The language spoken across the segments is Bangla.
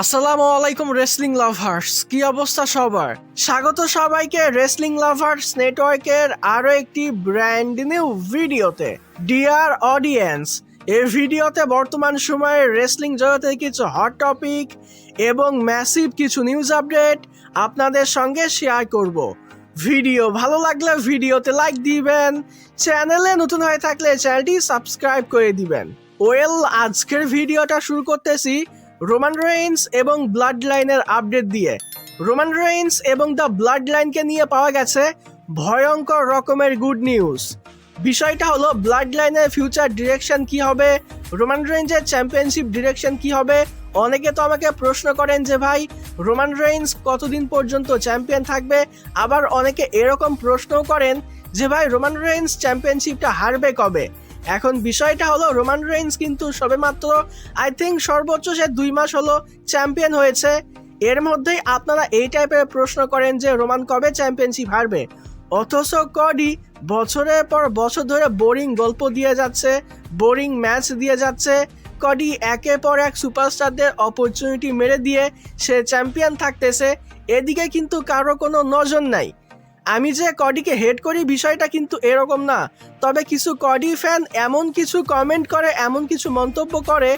আসসালামু আলাইকুম রেসলিং লাভার্স, কি অবস্থা সবার? স্বাগত সবাইকে রেসলিং লাভার্স নেটওয়ার্কের আরো একটি ব্র্যান্ড নিউ ভিডিওতে। ডিয়ার অডিয়েন্স, এই ভিডিওতে বর্তমান সময়ে রেসলিং জগতের কিছু হট টপিক এবং ম্যাসিভ কিছু নিউজ আপডেট আপনাদের সঙ্গে শেয়ার করব। ভিডিও ভালো লাগলে ভিডিওতে লাইক দিবেন, চ্যানেলে নতুন হয়ে থাকলে চ্যানেলটি সাবস্ক্রাইব করে দিবেন। আজকের ভিডিওটা শুরু করতেছি রোমান রেইন্স এবং ব্লাড লাইনের আপডেট দিয়ে। রোমান রেইন্স এবং দ্য ব্লাড লাইনকে নিয়ে পাওয়া গেছে ভয়ঙ্কর রকমের গুড নিউজ। বিষয়টা হলো ব্লাড লাইনের ফিউচার ডিরেকশন কি হবে, রোমান রেইন্সের চ্যাম্পিয়নশিপ ডিরেকশন কি হবে। অনেকে তো আমাকে প্রশ্ন করেন যে ভাই রোমান রেইন্স কতদিন পর্যন্ত চ্যাম্পিয়ন থাকবে, আবার অনেকে এরকম প্রশ্নও করেন যে ভাই রোমান রেইন্স চ্যাম্পিয়নশিপটা হারবে কবে। এখন বিষয়টা হলো রোমান রেইন্স কিন্তু সবেমাত্র আই থিঙ্ক সর্বোচ্চ সে 2 মাস হলো চ্যাম্পিয়ন হয়েছে। এর মধ্যেই আপনারা এই টাইপের প্রশ্ন করেন যে রোমান কবে চ্যাম্পিয়নশিপ হারবে, অথচ কডি বছরের পর বছর ধরে বোরিং গল্প দিয়ে যাচ্ছে, বোরিং ম্যাচ দিয়ে যাচ্ছে। কডি একের পর এক সুপারস্টারদের অপরচুনিটি মেরে দিয়ে সে চ্যাম্পিয়ন থাকতেছে, এদিকে কিন্তু কারো কোনো নজর নাই। আমি যে কডিকে হেড করি বিষয়টা কিন্তু এরকম না, তবে কিছু কডি ফ্যান এমন কিছু কমেন্ট করে, এমন কিছু মন্তব্য করে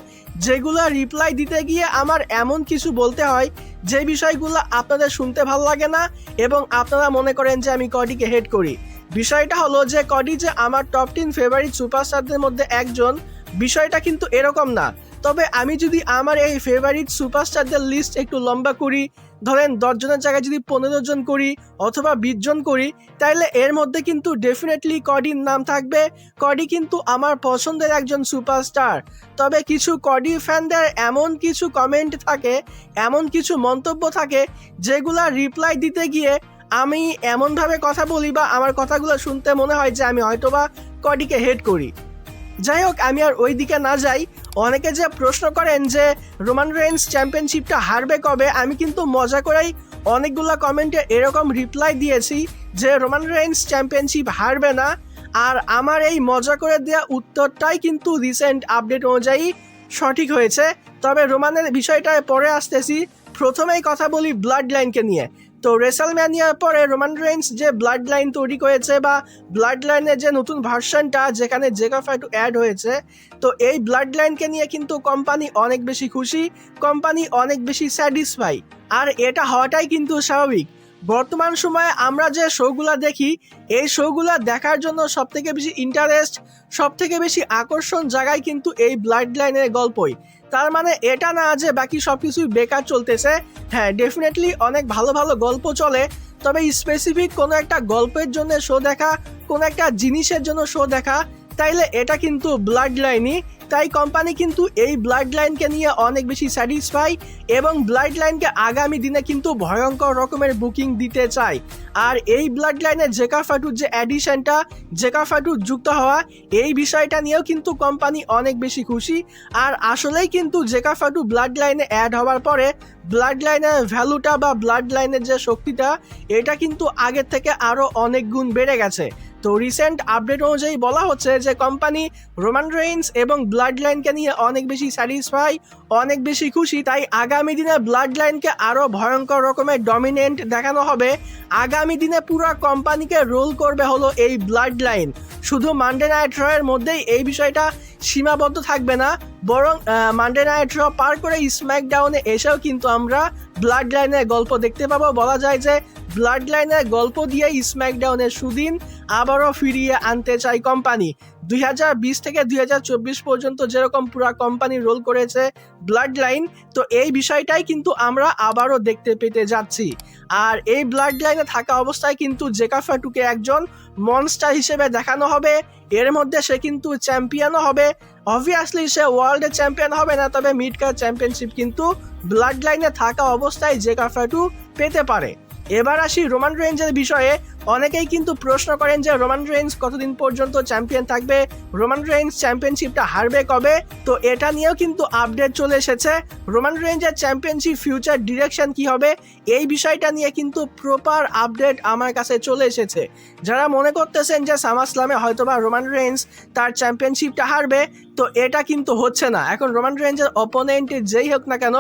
যেগুলো রিপ্লাই দিতে গিয়ে আমার এমন কিছু বলতে হয় যে বিষয়গুলো আপনাদের শুনতে ভালো লাগে না এবং আপনারা মনে করেন যে আমি কডিকে হেড করি। বিষয়টা হলো যে কডি যে আমার টপ 10 ফেভারিট সুপারস্টারদের মধ্যে একজন, বিষয়টা কিন্তু এরকম না। তবে আমি যদি আমার এই ফেভারিট সুপারস্টারদের লিস্ট একটু লম্বা করি, ধরেন 10 জনের জায়গায় যদি 15 জন করি অথবা 20 জন করি, তাইলে এর মধ্যে কিন্তু ডেফিনেটলি কডির নাম থাকবে। কডি কিন্তু আমার পছন্দের একজন সুপারস্টার। তবে কিছু কডি ফ্যানদের এমন কিছু কমেন্ট থাকে, এমন কিছু মন্তব্য থাকে যেগুলা রিপ্লাই দিতে গিয়ে আমি এমনভাবে কথা বলি বা আমার কথাগুলো শুনতে মনে হয় যে আমি হয়তোবা কডিকে হেড করি। যাই হোক, আমি আর ওই দিকে না যাই। অনেকে যে প্রশ্ন করেন যে রোমান রেইন্স চ্যাম্পিয়নশিপটা হারবে কবে, আমি কিন্তু মজা করেই অনেকগুলো কমেন্টে এরকম রিপ্লাই দিয়েছি যে রোমান রেইন্স চ্যাম্পিয়নশিপ হারবে না। আর আমার এই মজা করে দেওয়া উত্তরটাই কিন্তু রিসেন্ট আপডেট অনুযায়ী সঠিক হয়েছে। তবে রোমানের বিষয়টায় পরে আসতেছি, প্রথমেই কথা বলি ব্লাড লাইনকে নিয়ে। তো রেসলম্যানিয়ার পরে রোমান রেইন্স যে ব্লাড লাইন তৈরি করেছে বা ব্লাড লাইনের যে নতুন ভার্সনটা যেখানে জেকা ফাইটু অ্যাড হয়েছে, তো এই ব্লাড লাইনকে নিয়ে কিন্তু কোম্পানি অনেক বেশি খুশি, কোম্পানি অনেক বেশি স্যাটিসফাই। আর এটা হওয়াটাই কিন্তু স্বাভাবিক। বর্তমান সময়ে আমরা যে শোগুলা দেখি, এই শোগুলা দেখার জন্য সবথেকে বেশি ইন্টারেস্ট, সবথেকে বেশি আকর্ষণ জায়গায় কিন্তু এই ব্লাড লাইনের গল্পই। তার মানে এটা না যে বাকি সব কিছুই বেকার চলতেছে। হ্যাঁ, ডেফিনেটলি অনেক ভালো ভালো গল্প চলে, তবে স্পেসিফিক কোনো একটা গল্পের জন্য শো দেখা, কোনো একটা জিনিসের জন্য শো দেখা, তাইলে এটা কিন্তু ব্লাড লাইনই। তাই কোম্পানি কিন্তু এই ব্লাড লাইনকে নিয়ে অনেক বেশি স্যাটিসফাই এবং ব্লাড লাইনকে আগামী দিনে কিন্তু ভয়ঙ্কর রকমের বুকিং দিতে চায়। আর এই ব্লাড লাইনে জেকা ফাটুর যে অ্যাডিশনটা, জেকা ফাটুর যুক্ত হওয়া, এই বিষয়টা নিয়েও কিন্তু কোম্পানি অনেক বেশি খুশি। আর আসলেই কিন্তু জেকা ফাটু ব্লাড লাইনে অ্যাড হওয়ার পরে ব্লাড লাইনের ভ্যালুটা বা ব্লাড লাইনের যে শক্তিটা, এটা কিন্তু আগের থেকে আরও অনেক গুণ বেড়ে গেছে। তো রিসেন্ট আপডেট অনুযায়ী বলা হচ্ছে যে কোম্পানি রোমান রেইন্স এবং ব্লাড লাইনকে নিয়ে অনেক বেশি স্যাটিসফাই, অনেক বেশি খুশি। তাই আগামী দিনে ব্লাড লাইনকে আরও ভয়ঙ্কর রকমের ডমিনেন্ট দেখানো হবে। আগামী দিনে পুরো কোম্পানিকে রোল করবে হলো এই ব্লাড লাইন। শুধু মানডে নাইট রয়ের মধ্যেই এই বিষয়টা সীমাবদ্ধ থাকবে না, বরং মানডে নাইট র পার করে স্ম্যাকডাউনে এসেও কিন্তু আমরা ব্লাড লাইনের গল্প দেখতে পাবো। বলা যায় যে ব্লাড লাইনের গল্প দিয়ে স্ম্যাকডাউনের সুদিন আবারও ফিরিয়ে আনতে চাই কোম্পানি। 2020 থেকে 2024 পর্যন্ত যেরকম পুরা কোম্পানি রোল করেছে ব্লাড লাইন, তো এই বিষয়টাই কিন্তু আমরা আবারও দেখতে পেতে যাচ্ছি। আর এই ব্লাড লাইনে থাকা অবস্থায় কিন্তু জেকা ফাটুকে একজন মনস্টার হিসেবে দেখানো হবে। এর মধ্যে সে কিন্তু চ্যাম্পিয়নও হবে। অবভিয়াসলি সে ওয়ার্ল্ডের চ্যাম্পিয়ন হবে না, তবে মিড কার্ড চ্যাম্পিয়নশিপ কিন্তু ব্লাড লাইনে থাকা অবস্থায় জেকা ফাটু পেতে পারে। এবার আসি রোমান রেইন্সের বিষয়ে। অনেকেই কিন্তু প্রশ্ন করেন যে রোমান রেইন্স কতদিন পর্যন্ত চ্যাম্পিয়ন থাকবে, রোমান রেইন্স চ্যাম্পিয়নশিপটা হারবে কবে। তো এটা নিয়েও কিন্তু আপডেট চলে এসেছে। রোমান রেইন্সের চ্যাম্পিয়নশিপ ফিউচার ডিরেকশন কি হবে, এই বিষয়টা নিয়ে কিন্তু প্রপার আপডেট আমার কাছে চলে এসেছে। যারা মনে করতেছেন যে সামারস্ল্যামে হয়তোবা রোমান রেইন্স তার চ্যাম্পিয়নশিপটা হারবে, তো এটা কিন্তু হচ্ছে না। এখন রোমান রেঞ্জের অপোনেন্ট যেই হোক না কেন,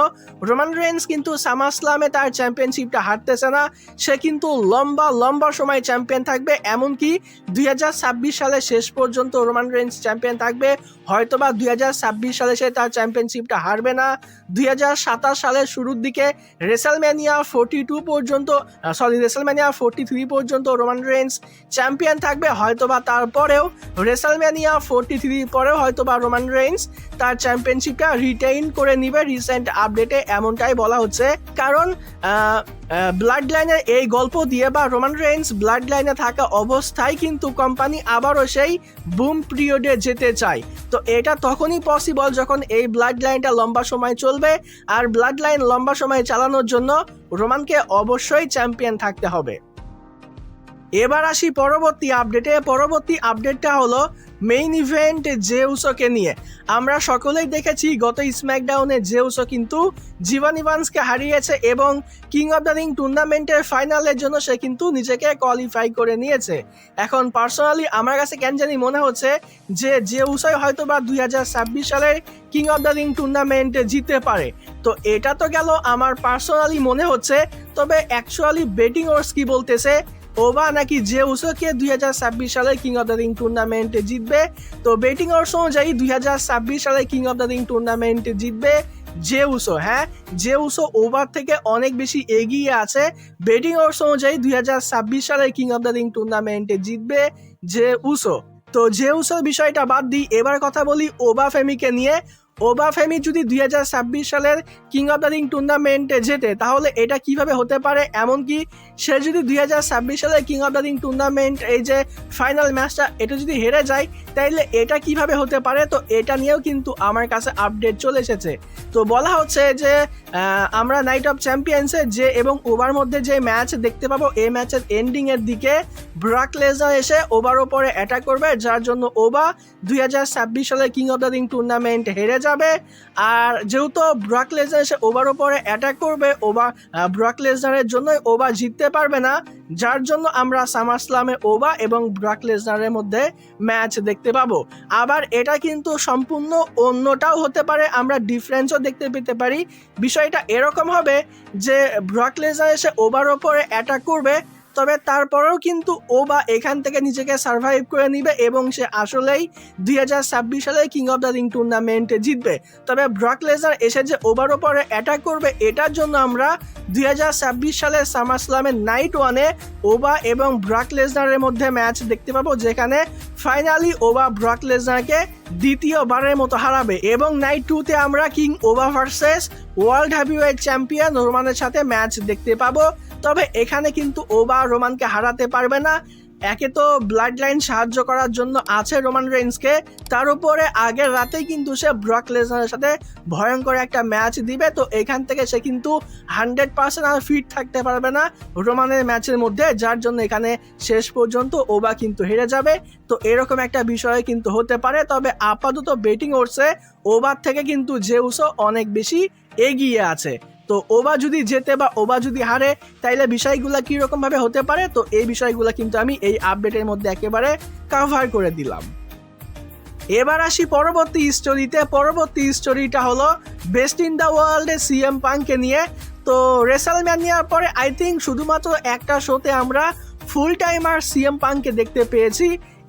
রোমান রেঞ্জ কিন্তু সামারস্লামে তার চ্যাম্পিয়নশিপটা হারতেছে না। সে কিন্তু লম্বা লম্বা সময় চ্যাম্পিয়ন থাকবে, এমনকি 2026 সালের শেষ পর্যন্ত রোমান রেঞ্জ চ্যাম্পিয়ন থাকবে। হয়তোবা 2026 সালে সে তার চ্যাম্পিয়নশিপটা হারবে না। 2027 সালের শুরুর দিকে রেসেলম্যানিয়া 43 পর্যন্ত রোমান রেঞ্জ চ্যাম্পিয়ন থাকবে। হয়তোবা তারপরেও রেসেলম্যানিয়া 43 পরেও হয়তোবা রোমান রেঞ্জ তার চ্যাম্পিয়নশিপটা রিটেইন করে নিবে। রিসেন্ট আপডেটে এমনটাই বলা হচ্ছে, কারণ ব্লাড লাইনের এই গল্প দিয়ে বা রোমান রেঞ্জ ব্লাড লাইনে থাকা অবস্থায় কিন্তু কোম্পানি আবারও সেই বুম পিরিয়ডে যেতে চায়। তো এটা তখনই পসিবল যখন এই ব্লাড লাইনটা লম্বা সময় চলবে, আর ব্লাড লাইন লম্বা সময় চালানোর জন্য রোমানকে অবশ্যই চ্যাম্পিয়ন থাকতে হবে। এবার আসি পরবর্তী আপডেটে। পরবর্তী আপডেটটা হলো মেইন ইভেন্ট জে উসোকে নিয়ে। আমরা সকলেই দেখেছি গত স্ম্যাকডাউনে জে উসো কিন্তু জিভান ইভান্সকে হারিয়েছে এবং কিং অফ দ্য রিং টুর্নামেন্টের ফাইনালের জন্য সে কিন্তু নিজেকে কোয়ালিফাই করে নিয়েছে। এখন পার্সোনালি আমার কাছে কেন জানি মনে হচ্ছে যে জে উসোই হয়তো বা 2026 সালের king of the ring tournament জিততে পারে। তো এটা তো গেল আমার পার্সোনালি মনে হচ্ছে, তবে অ্যাকচুয়ালি বেটিং ওর্স কি বলতেছে, ওবা নাকি জে উসোকে 2026 সালে king of the ring tournament জিতবে। তো বেটিং অর্স অনুযায়ী 2026 সালে king of the ring tournament জিতবে জে উসো। হ্যাঁ, জে উসো ওভার থেকে অনেক বেশি এগিয়ে আছে। বেটিং অর্স অনুযায়ী 2026 সালে king of the ring tournament জিতবে জে উসো। তো জে উসোর বিষয়টা বাদ দিই, এবার কথা বলি ওবা ফেমিকে নিয়ে। ওবা ফেমি যদি 2026 সালের কিং অফ দ্য রিং টুর্নামেন্টে জেতে, তাহলে এটা কিভাবে হতে পারে, এমনকি সে যদি 2026 সালের king of the ring tournament এই যে ফাইনাল ম্যাচটা এটা যদি হেরে যায়, তাইলে এটা কিভাবে হতে পারে। তো এটা নিয়েও কিন্তু আমার কাছে আপডেট চলে এসেছে। তো বলা হচ্ছে যে আমরা নাইট অফ চ্যাম্পিয়ন্সের যে এবং ওভার মধ্যে যে ম্যাচ দেখতে পাবো, এই ম্যাচের এন্ডিংয়ের দিকে ব্রক লেসনার এসে ওভার ওপরে অ্যাটাক করবে, যার জন্য ওবা 2026 সালের king of the ring tournament হেরে যাবে। আর যেহেতু ব্রক লেসনার এসে ওভার ওপরে অ্যাটাক করবে, ব্রক লেসনারের জন্যই ওবা জিততে পারবে না, যার জন্য আমরা সামারস্লামে ওবা এবং ব্রক লেসনারের মধ্যে ম্যাচ দেখতে পাবো। আবার এটা কিন্তু সম্পূর্ণ অন্যটাও হতে পারে, আমরা ডিফারেন্সও দেখতে পেতে পারি। বিষয়টা এরকম হবে যে ব্রক লেসনার এসে ওভার ওপরে অ্যাটাক করবে, তবে তারপরেও কিন্তু ওবা এখান থেকে নিজেকে সার্ভাইভ করে নিবে এবং সে আসলেই 2026 সালে কিং অফ দ্য রিং টুর্নামেন্টে জিতবে। তবে ব্রক লেসনার এসে যে ওভার ওপরে অ্যাটাক করবে, এটার জন্য আমরা 2026 সালের সামারস্লামের নাইট ওয়ানে ওবা এবং ব্রক লেসনারের মধ্যে ম্যাচ দেখতে পাবো, যেখানে ফাইনালি ওবা ব্রক লেসনারকে দ্বিতীয়বারের মতো হারাবে এবং নাইট 2তে আমরা কিং ওবা ভার্সেস ওয়ার্ল্ড হেভিওয়েট চ্যাম্পিয়ন রোমানের সাথে ম্যাচ দেখতে পাবো। তবে এখানে কিন্তু ওবা রোমানকে হারাতে পারবে না। একে তো ব্লাড লাইন সাহায্য করার জন্য আছে রোমান রেঞ্জকে, তার উপরে আগের রাতেই কিন্তু সে ব্রক লেসনারের সাথে ভয়ঙ্কর একটা ম্যাচ দিবে। তো এখান থেকে সে কিন্তু 100% আর ফিট থাকতে পারবে না রোমানের ম্যাচের মধ্যে, যার জন্য এখানে শেষ পর্যন্ত ওবা কিন্তু হেরে যাবে। তো এরকম একটা বিষয় কিন্তু হতে পারে। তবে আপাতত বেটিং ওর্সে ওবার থেকে কিন্তু জে উসো অনেক বেশি এগিয়ে আছে। তো ওবা যদি জেতে বা ওবা যদি হারে, তাইলে বিষয়গুলো কীরকম ভাবে হতে পারে, তো এই বিষয়গুলো কিন্তু আমি এই আপডেটের মধ্যে একেবারে কাভার করে দিলাম। এবার আসি পরবর্তী স্টোরিতে। পরবর্তী স্টোরিটা হলো বেস্ট ইন দ্য ওয়ার্ল্ডে সিএম পাংকে নিয়ে। তো রেসেলম্যানিয়ার পরে আই থিঙ্ক শুধুমাত্র একটা শোতে আমরা ফুল টাইমার সিএম পাংকে দেখতে পেয়েছি।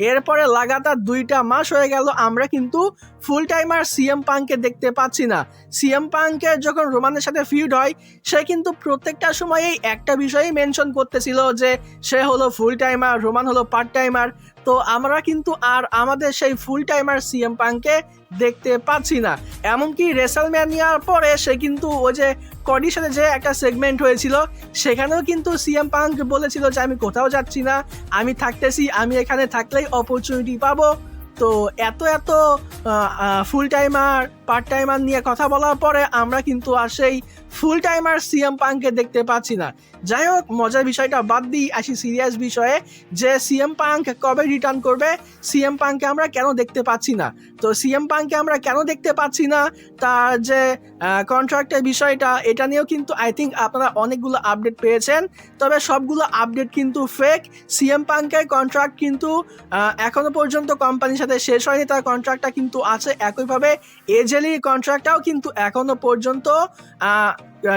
এরপরে লাগাতার 2টা মাস হয়ে গেল আমরা কিন্তু ফুল টাইমার সিএম পাংকে দেখতে পাচ্ছি না। সিএম পাংকের যখন রোমানের সাথে ফিউড হয়, সে কিন্তু প্রত্যেকটা সময়েই একটা বিষয়ই মেনশন করতেছিল যে সে হলো ফুল টাইমার, রোমান হলো পার্ট টাইমার। তো আমরা কিন্তু আর আমাদের সেই ফুল টাইমার সিএম পাংকে দেখতে পাচ্ছি না। এমনকি রেসেলম্যানিয়ার পরে সে কিন্তু ওই যে কডির সাথে যে একটা সেগমেন্ট হয়েছিল, সেখানেও কিন্তু সিএম পাংক বলেছিল যে আমি কোথাও যাচ্ছি না, আমি থাকতেছি, আমি এখানে থাকলেই অপরচুনিটি পাবো। তো এত ফুল টাইমার পার্ট টাইমার নিয়ে কথা বলার পরে আমরা কিন্তু আর সেই ফুল টাইমার সিএম পাঙ্ককে দেখতে পাচ্ছি না। যাই হোক, মজার বিষয়টা বাদ দিই, আসি সিরিয়াস বিষয়ে যে সিএম পাঙ্ক কবে রিটার্ন করবে, সিএম পাঙ্ককে আমরা কেন দেখতে পাচ্ছি না। তো সিএম পাঙ্ককে আমরা কেন দেখতে পাচ্ছি না, তার যে কন্ট্রাক্টের বিষয়টা, এটা নিয়েও কিন্তু আই থিঙ্ক আপনারা অনেকগুলো আপডেট পেয়েছেন, তবে সবগুলো আপডেট কিন্তু ফেক। সিএম পাঙ্কের কন্ট্রাক্ট কিন্তু এখনো পর্যন্ত কোম্পানির সাথে শেষ হয়নি, তার কন্ট্রাক্টটা কিন্তু আছে। একইভাবে এজেলির কন্ট্রাক্টটাও কিন্তু এখনো পর্যন্ত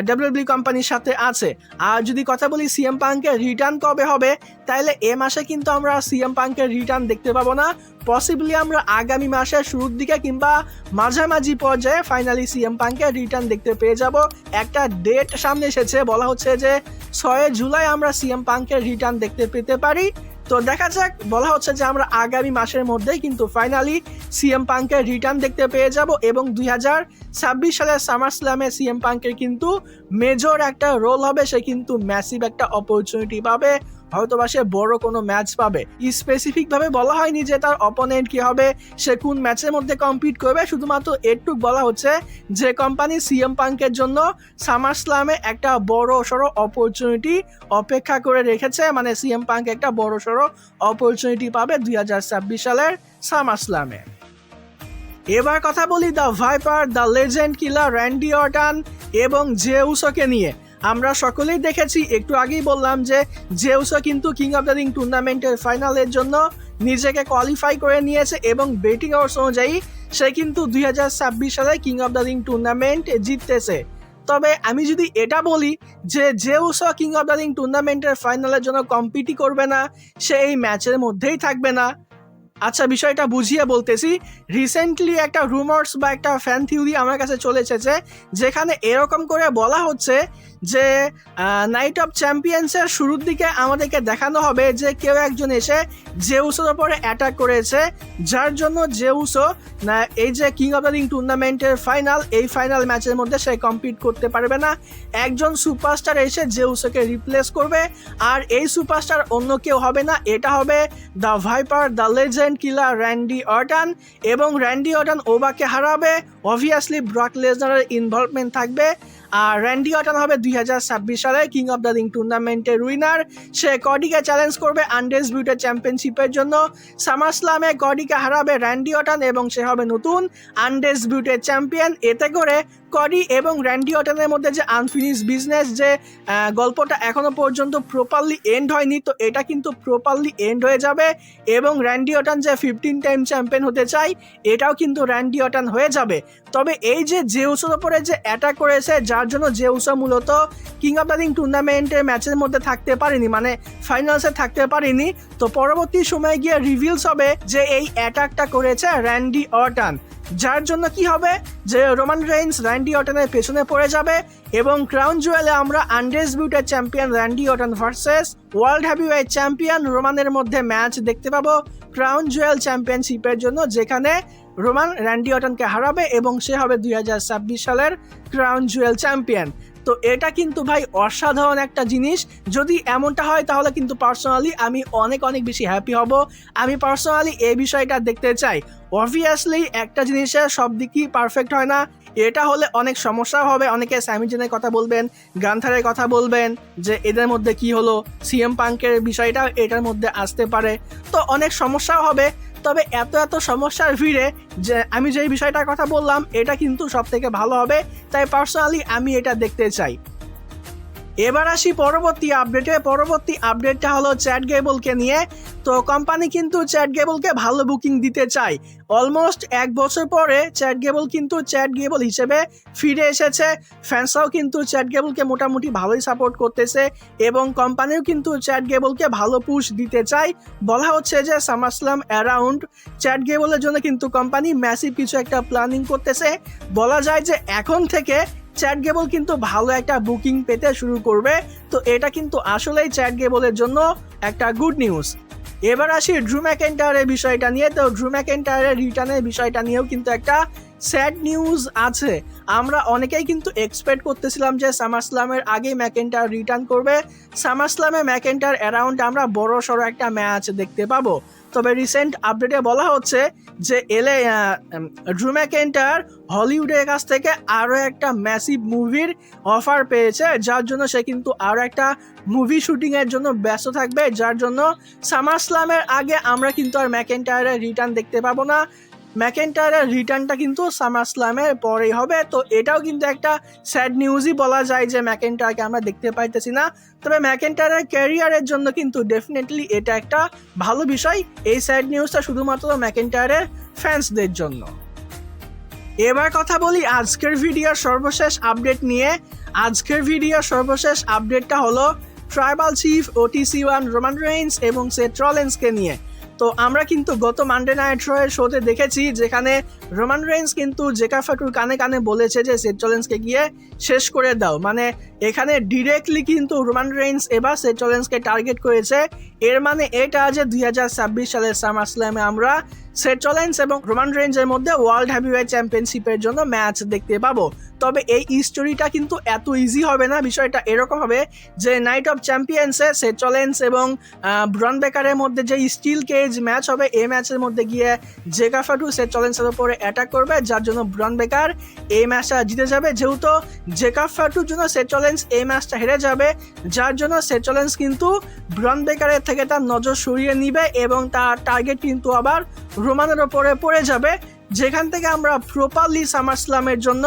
ডাব্লিউডাব্লিউই কোম্পানির সাথে আছে। আর যদি কথা বলি সিএম পাঙ্কের রিটার্ন কবে হবে, তাহলে এ মাসে কিন্তু আমরা সিএম পাঙ্কের রিটার্ন দেখতে পাবো না। পসিবলি আমরা আগামী মাসের শুরুর দিকে কিংবা মাঝামাঝি পর্যায়ে ফাইনালি সিএম পাঙ্কের রিটার্ন দেখতে পেয়ে যাব। একটা ডেট সামনে এসেছে, বলা হচ্ছে যে 6 জুলাই আমরা সিএম পাঙ্কের রিটার্ন দেখতে পেতে পারি। তো দেখা যাক, বলা হচ্ছে যে আমরা আগামী মাসের মধ্যেই কিন্তু ফাইনালি সিএম পাঙ্কের রিটার্ন দেখতে পেয়ে যাব এবং 2026 সালের সামার স্ল্যামে সিএম পাঙ্কের কিন্তু মেজর একটা রোল হবে, সে কিন্তু ম্যাসিভ একটা অপরচুনিটি পাবে, হয়তোবা সে বড় কোনো ম্যাচ পাবে। স্পেসিফিক ভাবে বলা হয়নি যে তার অপোনেন্ট কি হবে, সে কোন ম্যাচের মধ্যে কম্পিট করবে, শুধুমাত্র এটুক বলা হচ্ছে যে কোম্পানি সিএম পাঙ্কের জন্য সামার স্ল্যামে একটা বড় সড়ো অপরচুনিটি অপেক্ষা করে রেখেছে, মানে সিএম পাঙ্ক একটা বড় সড়ো অপরচুনিটি পাবে 2026 সালের সামার স্ল্যামে। এবার কথা বলি the viper, the legend killer Randy Orton এবং জে উসোকে নিয়ে। আমরা সকলেই দেখেছি, একটু আগেই বললাম যে জে উসো কিন্তু কিং অফ দ্য রিং টুর্নামেন্টের ফাইনালের জন্য নিজেকে কোয়ালিফাই করে নিয়েছে এবং বেটিং অর্স অনুযায়ী সে কিন্তু 2026 সালে king of the ring tournament জিততেছে। তবে আমি যদি এটা বলি যে Jey Uso king of the ring টুর্নামেন্টের ফাইনালের জন্য কম্পিটই করবে না, সে এই ম্যাচের মধ্যেই থাকবে না। আচ্ছা, বিষয়টা বুঝিয়ে বলতেছি। রিসেন্টলি একটা রুমার্স বা একটা ফ্যান থিওরি আমার কাছে চলে এসেছে, যেখানে এরকম করে বলা হচ্ছে যে নাইট অফ চ্যাম্পিয়ন্সের শুরুর দিকে আমাদেরকে দেখানো হবে যে কেউ একজন এসে জেউসোর ওপরে অ্যাটাক করেছে, যার জন্য জেউসো এই যে কিং অফ দ্য রিং টুর্নামেন্টের এই ফাইনাল ম্যাচের মধ্যে সে কম্পিট করতে পারবে না। একজন সুপারস্টার এসে জেউসোকে রিপ্লেস করবে, আর এই সুপারস্টার অন্য কেউ হবে না, এটা হবে the viper, the legend killer Randy Orton. এবং র্যান্ডি অর্টন ওবাকে হারাবে, অবভিয়াসলি ব্রক লেসনারের ইনভলভমেন্ট থাকবে। আর র্যান্ডি অর্টন হবে 2026 সালে কিং অফ দ্য রিং টুর্নামেন্টের উইনার। সে কডিকে চ্যালেঞ্জ করবে আনডিসপিউটেড চ্যাম্পিয়নশিপের জন্য। সামার স্ল্যামে কডিকে হারাবে র্যান্ডি অর্টন এবং সে হবে নতুন আনডিসপিউটেড চ্যাম্পিয়ন। এতে করে কডি এবং র্যান্ডি অর্টনের মধ্যে যে আনফিনিশ বিজনেস, যে গল্পটা এখনো পর্যন্ত প্রপারলি এন্ড হয়নি, তো এটা কিন্তু প্রপারলি এন্ড হয়ে যাবে এবং র্যান্ডি অর্টন যে 15 টাইম চ্যাম্পিয়ন হতে চাই, এটাও কিন্তু র্যান্ডি অর্টন হয়ে যাবে। তবে এই যে জেউসোর উপরে যে অ্যাটাক করেছে, যার জন্য জেউসো মূলত কিং অফ দ্য রিং টুর্নামেন্টের ম্যাচের মধ্যে থাকতে পারেনি, মানে ফাইনালসে থাকতে পারেনি। তো পরবর্তী সময় গিয়ে রিভিলস হবে যে এই অ্যাটাকটা করেছে র্যান্ডি অর্টন, যার জন্য কি হবে যে রোমান রেইন্স র্যান্ডি অর্টনের পেছনে পড়ে যাবে এবং ক্রাউন জুয়েলে আমরা undisputed champion Randy Orton versus world heavyweight champion রোমানের মধ্যে ম্যাচ দেখতে পাবো ক্রাউন জুয়েল চ্যাম্পিয়নশিপের জন্য, যেখানে রোমান র্যান্ডি অর্টনকে হারাবে এবং সে হবে 2026 সালের ক্রাউন জুয়েল চ্যাম্পিয়ন। তো এটা কিন্তু ভাই অসাধারণ একটা জিনিস। যদি এমনটা হয় তাহলে কিন্তু পার্সোনালি আমি অনেক বেশি হ্যাপি হব। আমি পার্সোনালি এই বিষয়টা দেখতে চাই। অবভিয়াসলি একটা জিনিসের সব দিকই পারফেক্ট হয় না, এটা হলে অনেক সমস্যা হবে। অনেকে স্যামি জেনের কথা বলবেন, গান্থারের কথা বলবেন যে এদের মধ্যে কি হলো, সিএম পাঙ্কের বিষয়টা এটার মধ্যে আসতে পারে, তো অনেক সমস্যাও হবে। তবে এত সমস্যার ভিড়ে যে আমি যেই বিষয়টার কথা বললাম, এটা কিন্তু সব থেকে ভালো হবে, তাই পার্সোনালি আমি এটা দেখতে চাই। এবার আসি পরবর্তী আপডেটটা হলো চ্যাট গেবলকে নিয়ে। তো কোম্পানি কিন্তু চ্যাট গেবলকে ভালো বুকিং দিতে চায়। অলমোস্ট 1 বছর পরে চ্যাট গেবল কিন্তু চ্যাট গেবল হিসেবে ফিরে এসেছে। ফ্যান্সরাও কিন্তু চ্যাট গেবলকে মোটামুটি ভালোই সাপোর্ট করতেছে এবং কোম্পানিও কিন্তু চ্যাট গেবলকে ভালো পুশ দিতে চায়। বলা হচ্ছে যে সামারস্ল্যাম অ্যারাউন্ড চ্যাট গেবলের জন্য কিন্তু কোম্পানি ম্যাসিভ কিছু একটা প্ল্যানিং করতেছে। বলা যায় যে এখন থেকে চ্যাট গেবল কিন্তু ভালো একটা বুকিং পেতে শুরু করবে। তো এটা কিন্তু আসলেই চ্যাট গেবলের জন্য একটা গুড নিউজ। এবার আসি ড্রু ম্যাকইন্টায়ারের বিষয়টা নিয়ে। তো ড্রু ম্যাকইন্টায়ারের রিটার্নের বিষয়টা নিয়েও কিন্তু একটা স্যাড নিউজ আছে। আমরা অনেকেই কিন্তু এক্সপেক্ট করতেছিলাম যে সামারস্ল্যামের আগেই ম্যাকেন্টায়ার রিটার্ন করবে, সামারস্ল্যামে ম্যাকেন্টায়ার অ্যারাউন্ড আমরা বড় সড়ো একটা ম্যাচ দেখতে পাবো। তবে রিসেন্ট আপডেটে বলা হচ্ছে যে ড্রু ম্যাকেন্টায়ার হলিউডের কাছ থেকে আরও একটা ম্যাসিভ মুভির অফার পেয়েছে, যার জন্য সে কিন্তু আরও একটা মুভি শুটিংয়ের জন্য ব্যস্ত থাকবে, যার জন্য সামারস্ল্যামের আগে আমরা কিন্তু আর ম্যাকেন্টায়ারের রিটার্ন দেখতে পাবো না। ম্যাকেন্টায়ারের রিটার্নটা কিন্তু সামারস্ল্যামের পরেই হবে। তো এটাও কিন্তু একটা স্যাড নিউজই বলা যায় যে ম্যাকেন্টায়ারকে আমরা দেখতে পাইতেছি না। তবে ম্যাকেন্টায়ারের ক্যারিয়ারের জন্য কিন্তু ডেফিনেটলি এটা একটা ভালো বিষয়। এই স্যাড নিউজটা শুধুমাত্র ম্যাকেন্টায়ারের ফ্যান্সদের জন্য। এবার কথা বলি আজকের ভিডিওর সর্বশেষ আপডেট নিয়ে। আজকের ভিডিওর সর্বশেষ আপডেটটা হলো tribal chief OTC1 Roman Reigns এবং সেথ রলিন্সকে নিয়ে। তো আমরা কিন্তু গত মানডে নাইট রয়ের শোতে দেখেছি যেখানে রোমান রেইন্স কিন্তু জেকা ফাটুর কানে কানে বলেছে যে সেথ রলিন্সকে গিয়ে শেষ করে দাও। মানে এখানে ডিরেক্টলি কিন্তু রোমান রেইন্স এবার সেথ রলিন্সকে টার্গেট করেছে। এর মানে এটা যে 2026 সালের সামারস্ল্যামে আমরা সেথ রলিন্স এবং রোমান রেইন্সের মধ্যে ওয়ার্ল্ড হেভিওয়েট চ্যাম্পিয়নশিপের জন্য ম্যাচ দেখতে পাবো। তবে এই স্টোরিটা কিন্তু এত ইজি হবে না। বিষয়টা এরকম হবে যে নাইট অফ চ্যাম্পিয়ন্সে সেথ রলিন্স এবং ব্রন বেকারের মধ্যে যে স্টিল কেজ ম্যাচ হবে, এই ম্যাচের মধ্যে গিয়ে জেকা ফাটু সেথ রলিন্সের উপরে অ্যাটাক করবে, যার জন্য ব্রন বেকার এই ম্যাচটা জিতে যাবে। যেহেতু জেকা ফাটুর জন্য সেথ রলিন্স এই ম্যাচটা হেরে যাবে, যার জন্য সেথ রলিন্স কিন্তু ব্রন বেকারের থেকে তার নজর সরিয়ে নিবে এবং তার টার্গেট কিন্তু আবার রোমানের ওপরে পড়ে যাবে, যেখান থেকে আমরা প্রপারলি সামারস্ল্যামের জন্য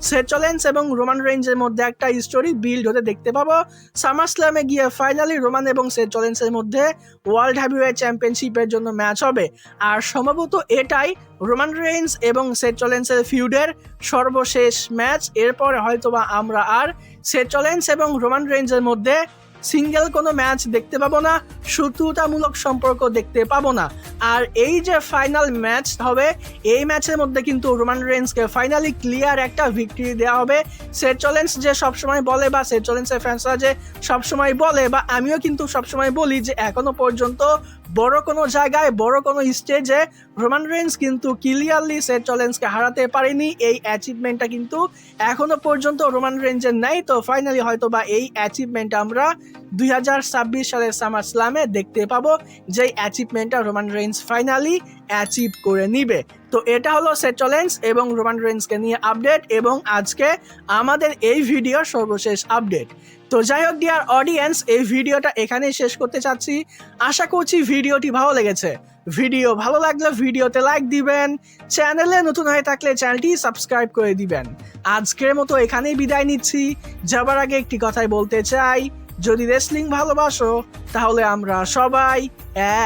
সেথ রলিন্স এবং রোমান রেইন্সের মধ্যে একটা স্টোরি বিল্ড হতে দেখতে পাবো। সামারস্ল্যামে গিয়ে ফাইনালি রোমান এবং সেথ রলিন্সের মধ্যে ওয়ার্ল্ড হেভিওয়েট চ্যাম্পিয়নশিপের জন্য ম্যাচ হবে। আর সম্ভবত এটাই রোমান রেইন্স এবং সেথ রলিন্সের ফিউডের সর্বশেষ ম্যাচ। এরপরে হয়তোবা আমরা আর সেথ রলিন্স এবং রোমান রেইন্সের মধ্যে সিঙ্গেল কোনো ম্যাচ দেখতে পাবো না, শত্রুতামূলক সম্পর্ক দেখতে পাবো না। আর এই যে ফাইনাল ম্যাচ হবে, এই ম্যাচের মধ্যে কিন্তু রোমান রেইন্সকে ফাইনালি ক্লিয়ার একটা ভিক্টরি দেওয়া হবে। সেথ রলিন্স যে সবসময় বলে বা সেথ রলিন্সের ফ্যান্সরা যে সবসময় বলে বা আমিও কিন্তু সবসময় বলি যে এখনো পর্যন্ত বড় কোনো জায়গায় বড় কোনো স্টেজে রোমান রেইন্স কিন্তু ক্লিয়ারলি সেথ রলিন্সকে হারাতে পারেনি। এই অ্যাচিভমেন্টটা কিন্তু এখনো পর্যন্ত রোমান রেইন্সের নাই। তো ফাইনালি হয়তো বা এই অ্যাচিভমেন্ট আমরা 2026 সালের সামারস্ল্যামে দেখতে পাবো, যেই অ্যাচিভমেন্টটা রোমান রেইন্স ফাইনালি অ্যাচিভ করে নিবে। তো এটা হলো সেথ রলিন্স এবং রোমান রেইন্সকে নিয়ে আপডেট এবং আজকে আমাদের এই ভিডিওর সর্বশেষ আপডেট। তো যাই হোক ডিয়ার অডিয়েন্স, এই ভিডিওটা এখানেই শেষ করতে চাচ্ছি। আশা করছি ভিডিওটি ভালো লেগেছে। ভিডিও ভালো লাগলে ভিডিওতে লাইক দিবেন, চ্যানেলে নতুন হয়ে থাকলে চ্যানেলটি সাবস্ক্রাইব করে দিবেন। আজকের মতো এখানেই বিদায় নিচ্ছি। যাবার আগে একটি কথাই বলতে চাই, যদি রেসলিং ভালোবাসো তাহলে আমরা সবাই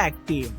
এক টিম।